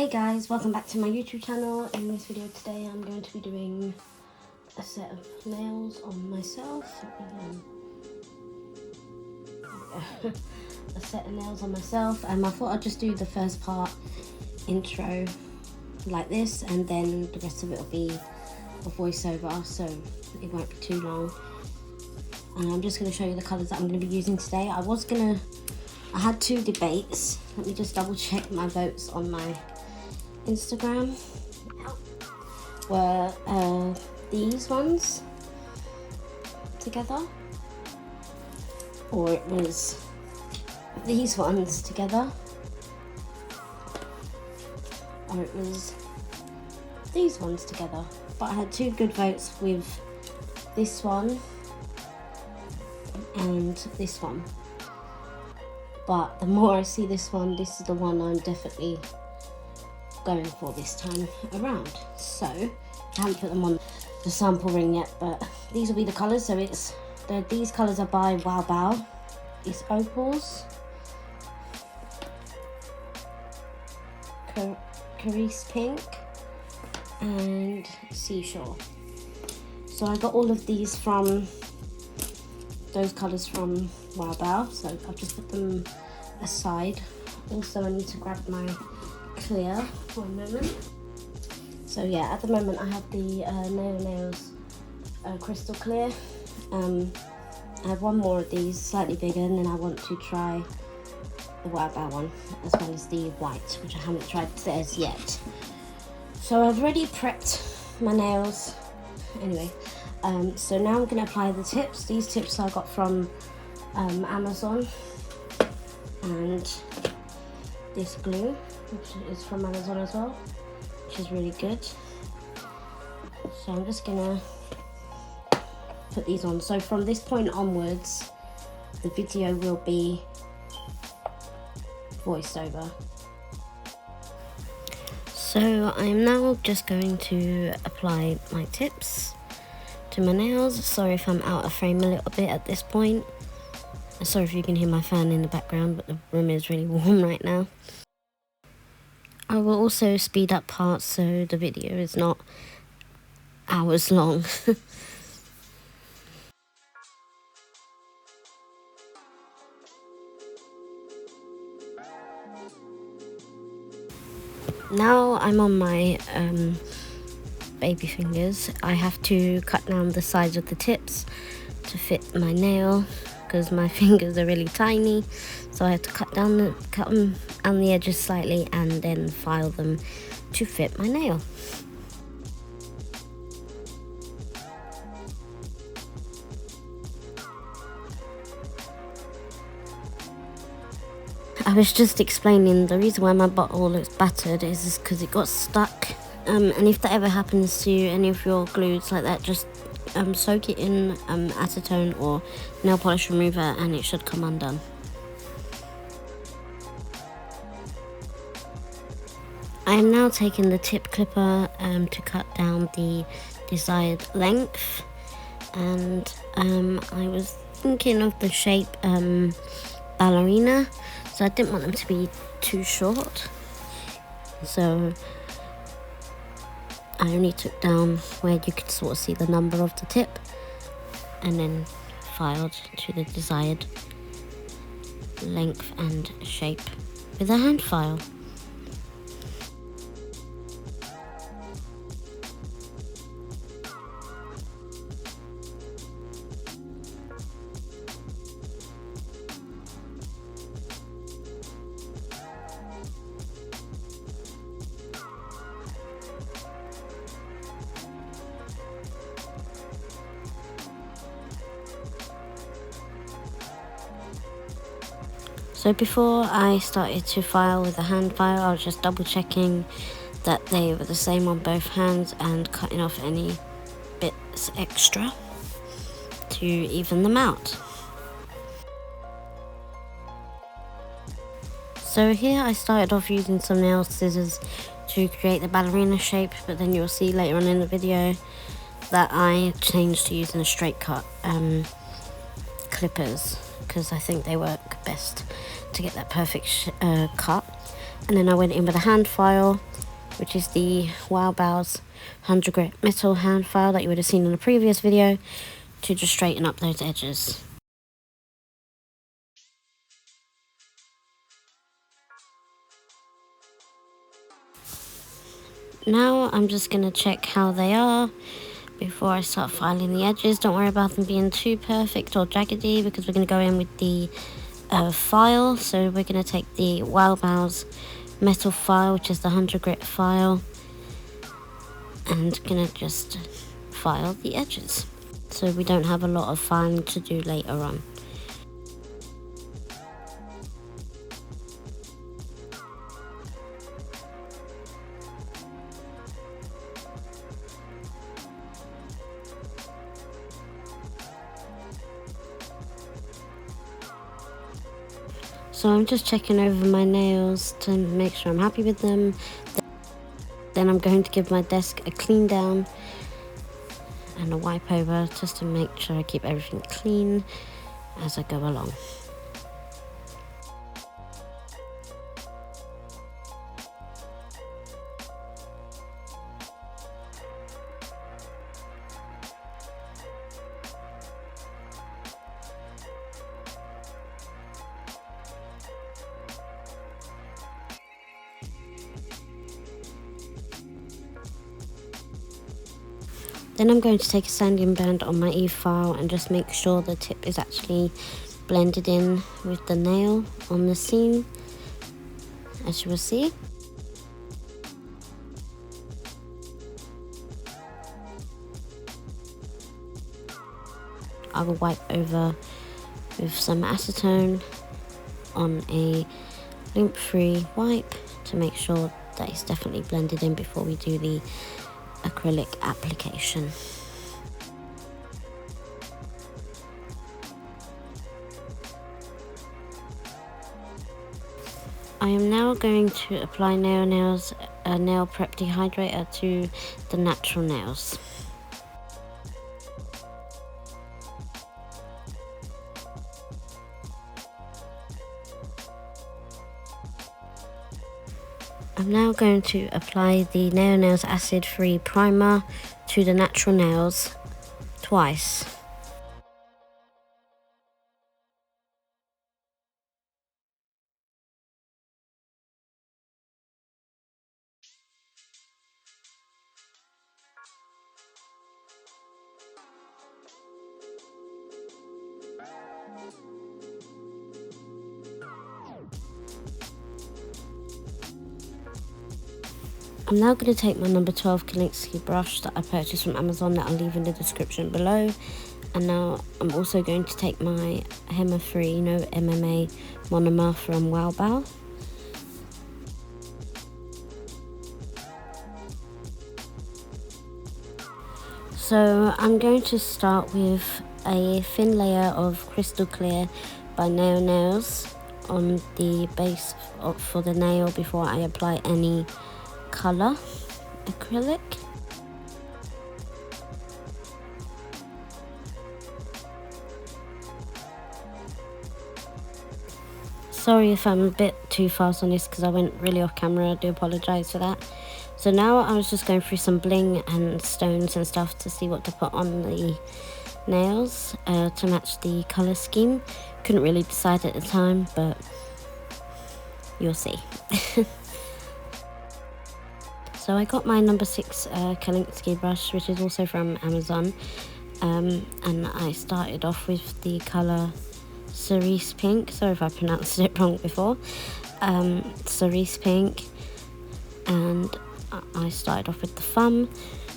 Hey guys, welcome back to my YouTube channel. In this video today I'm going to be doing a set of nails on myself. A set of nails on myself, and I thought I'd just do the first part intro like this, and then the rest of it will be a voiceover, so it won't be too long. And I'm just going to show you the colours that I'm going to be using today. I had two debates. Let me just double check my votes on my Instagram. Were these ones together, or it was these ones together, or it was these ones together. But I had two good votes with this one and this one. But the more I see this one, this is the one I'm definitely going for this time around. So I haven't put them on the sample ring yet, but these will be the colours. So these colours are by Wowbao. It's Opals, Cerise pink, and Seashore. So I got all of these from those colours from Wowbao, so I've just put them aside. Also, I need to grab my clear for a moment. So yeah, at the moment I have the Nails crystal clear. I have one more of these, slightly bigger, and then I want to try the Wowbao one, as well as the white, which I haven't tried theirs yet. So I've already prepped my nails. Anyway, so now I'm going to apply the tips. These tips I got from Amazon, and this glue, which is from Amazon as well, which is really good. So I'm just gonna put these on. So from this point onwards, the video will be voiceover. So I'm now just going to apply my tips to my nails. Sorry if I'm out of frame a little bit at this point. Sorry if you can hear my fan in the background, but the room is really warm right now. I will also speed up parts so the video is not hours long. Now I'm on my baby fingers. I have to cut down the sides of the tips to fit my nail, because my fingers are really tiny, so I have to cut them on the edges slightly and then file them to fit my nail. I was just explaining the reason why my bottle looks battered is because it got stuck, and if that ever happens to any of your glues like that, just soak it in acetone or nail polish remover and it should come undone. I am now taking the tip clipper to cut down the desired length, and I was thinking of the shape ballerina, so I didn't want them to be too short, so I only took down where you could sort of see the number of the tip, and then filed to the desired length and shape with a hand file. So before I started to file with a hand file, I was just double checking that they were the same on both hands and cutting off any bits extra to even them out. So here I started off using some nail scissors to create the ballerina shape, but then you'll see later on in the video that I changed to using a straight cut clippers, because I think they work best to get that perfect cut. And then I went in with a hand file which is the Wowbao's 100 grit metal hand file that you would have seen in a previous video, to just straighten up those edges. Now I'm just going to check how they are before I start filing the edges. Don't worry about them being too perfect or jaggedy, because we're going to go in with the file. So we're going to take the Wowbao's metal file, which is the 100 grit file, and going to just file the edges so we don't have a lot of filing to do later on. So I'm just checking over my nails to make sure I'm happy with them. Then I'm going to give my desk a clean down and a wipe over, just to make sure I keep everything clean as I go along. Then I'm going to take a sanding band on my e-file and just make sure the tip is actually blended in with the nail on the seam, as you will see. I will wipe over with some acetone on a lint-free wipe to make sure that it's definitely blended in before we do the acrylic application. I am now going to apply nail prep dehydrator to the natural nails. I'm now going to apply the Nails acid free primer to the natural nails twice. I'm now going to take my number 12 Kolinsky brush that I purchased from Amazon, that I'll leave in the description below. And now I'm also going to take my Hema free, no MMA monomer from Wowbao. So I'm going to start with a thin layer of Crystal Clear by Nails on the base for the nail before I apply any colour acrylic. Sorry if I'm a bit too fast on this, because I went really off camera. I do apologise for that. So now I was just going through some bling and stones and stuff to see what to put on the nails to match the colour scheme. Couldn't really decide at the time, but you'll see. So I got my number 6 Kolinsky brush, which is also from Amazon, and I started off with the colour Cerise pink. Sorry if I pronounced it wrong before. Cerise pink, and I started off with the thumb.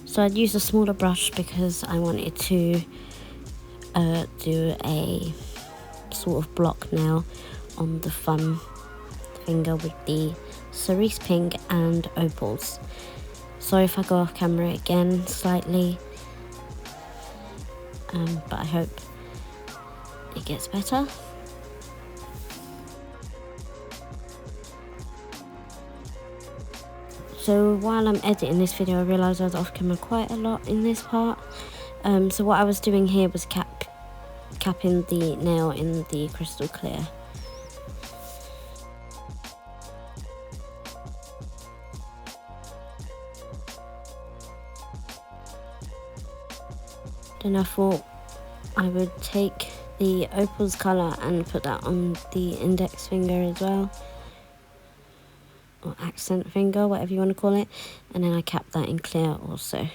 So I'd use a smaller brush because I wanted to do a sort of block nail on the thumb finger with the Cerise pink and Opals. Sorry if I go off camera again slightly, but I hope it gets better. So while I'm editing this video, I realised I was off camera quite a lot in this part. So what I was doing here was capping the nail in the Crystal Clear. Then I thought I would take the Opals colour and put that on the index finger as well, or accent finger, whatever you want to call it, and then I capped that in clear also.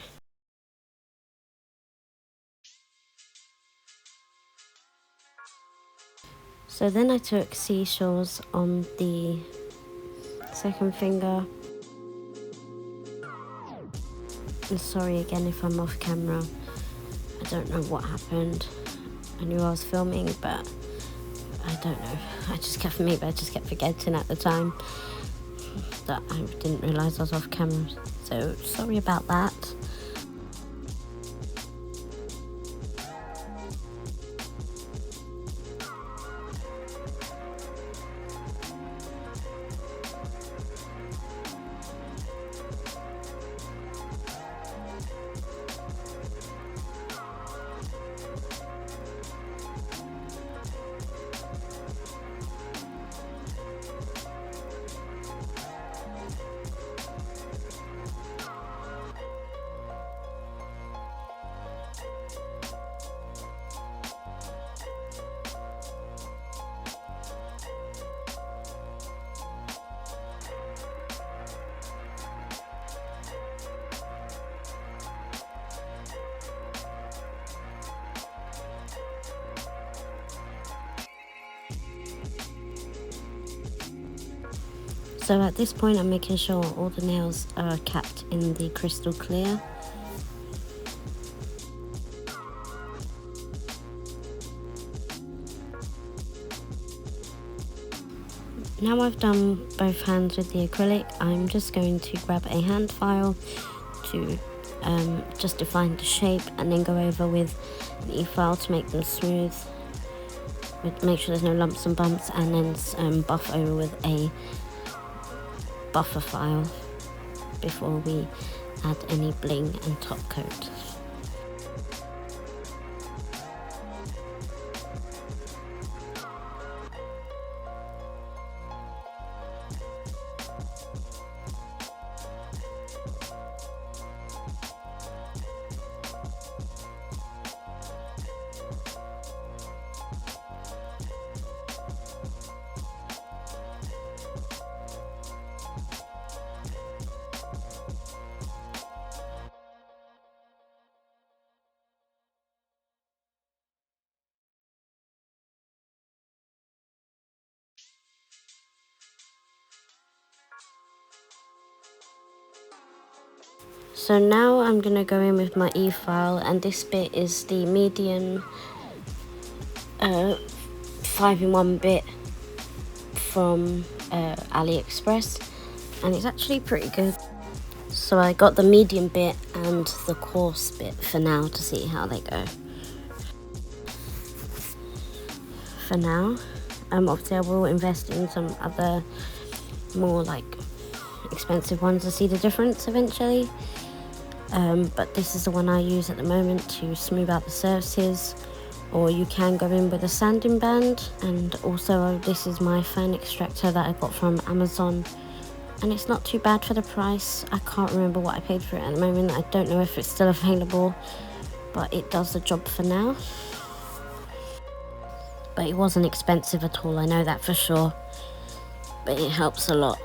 So then I took Seashores on the second finger. And sorry again if I'm off camera, I don't know what happened. I knew I was filming, but I don't know. I just kept forgetting at the time that I didn't realise I was off camera. So sorry about that. So at this point I'm making sure all the nails are capped in the crystal clear. Now I've done both hands with the acrylic, I'm just going to grab a hand file to just define the shape, and then go over with an e-file to make them smooth, make sure there's no lumps and bumps, and then buff over with a buffer file before we add any bling and top coat. So now I'm going to go in with my e-file, and this bit is the medium 5-in-1 bit from AliExpress, and it's actually pretty good. So I got the medium bit and the coarse bit for now to see how they go. For now, obviously I will invest in some other more like expensive ones to see the difference eventually. But this is the one I use at the moment to smooth out the surfaces, or you can go in with a sanding band. And also this is my fan extractor that I got from Amazon, and it's not too bad for the price. I can't remember what I paid for it at the moment, I don't know if it's still available, but it does the job for now. But it wasn't expensive at all, I know that for sure, but it helps a lot.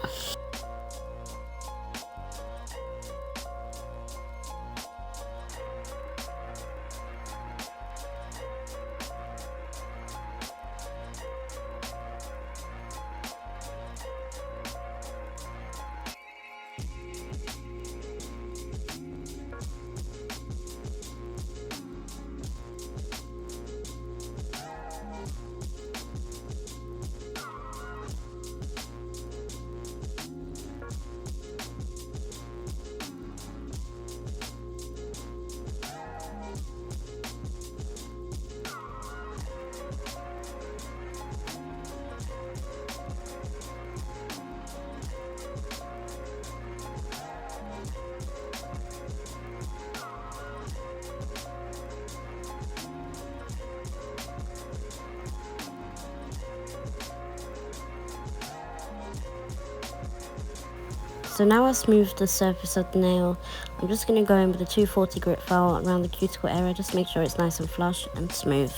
So now I've smoothed the surface of the nail, I'm just going to go in with a 240 grit file around the cuticle area, just make sure it's nice and flush and smooth.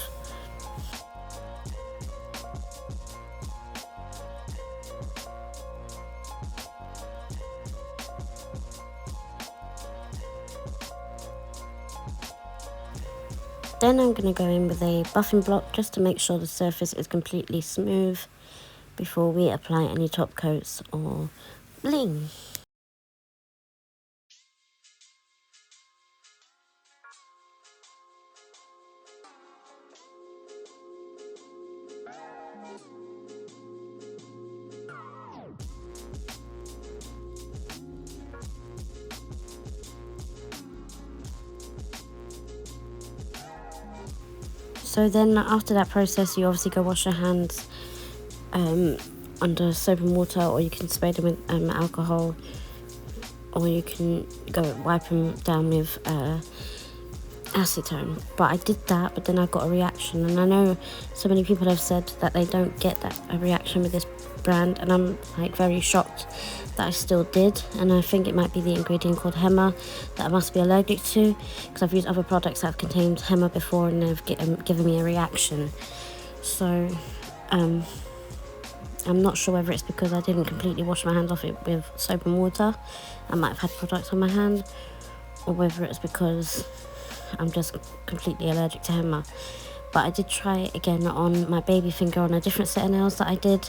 Then I'm going to go in with a buffing block just to make sure the surface is completely smooth before we apply any top coats or bling. So then after that process, you obviously go wash your hands under soap and water, or you can spray them with alcohol, or you can go wipe them down with acetone. But I did that, but then I got a reaction, and I know so many people have said that they don't get a reaction with this brand, and I'm like very shocked that I still did. And I think it might be the ingredient called Hema that I must be allergic to, because I've used other products that have contained Hema before and they've given me a reaction. So I'm not sure whether it's because I didn't completely wash my hands off it with soap and water, I might have had products on my hand, or whether it's because I'm just completely allergic to Hema. But I did try it again on my baby finger on a different set of nails that I did,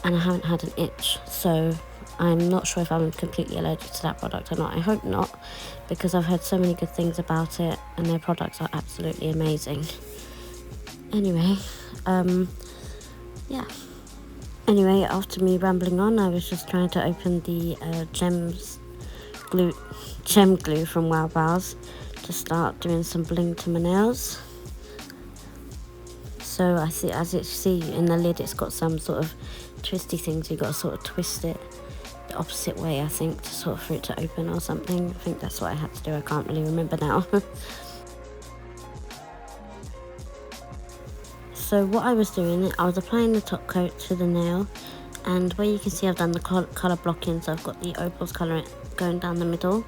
and I haven't had an itch. So I'm not sure if I'm completely allergic to that product or not. I hope not, because I've heard so many good things about it and their products are absolutely amazing. Anyway, yeah. Anyway, after me rambling on, I was just trying to open the gem glue from Wowbao to start doing some bling to my nails. So I see, as you see in the lid, it's got some sort of twisty things. You've got to sort of twist it the opposite way, I think, to sort of for it to open or something. I think that's what I had to do. I can't really remember now. So what I was doing, I was applying the top coat to the nail, and where you can see I've done the colour blocking, so I've got the Opals colour going down the middle.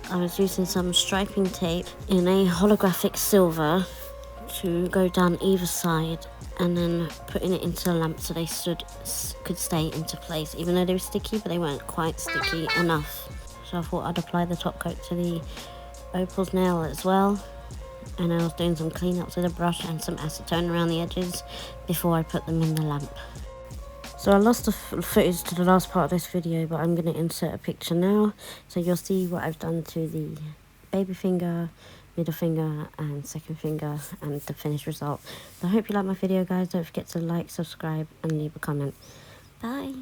I was using some striping tape in a holographic silver to go down either side, and then putting it into the lamp so they could stay into place, even though they were sticky, but they weren't quite sticky enough. So I thought I'd apply the top coat to the Opals nail as well, and I was doing some cleanups with a brush and some acetone around the edges before I put them in the lamp. So I lost the footage to the last part of this video, but I'm going to insert a picture now, so you'll see what I've done to the baby finger, middle finger and second finger, and the finished result. So I hope you like my video, guys. Don't forget to like, subscribe and leave a comment. Bye.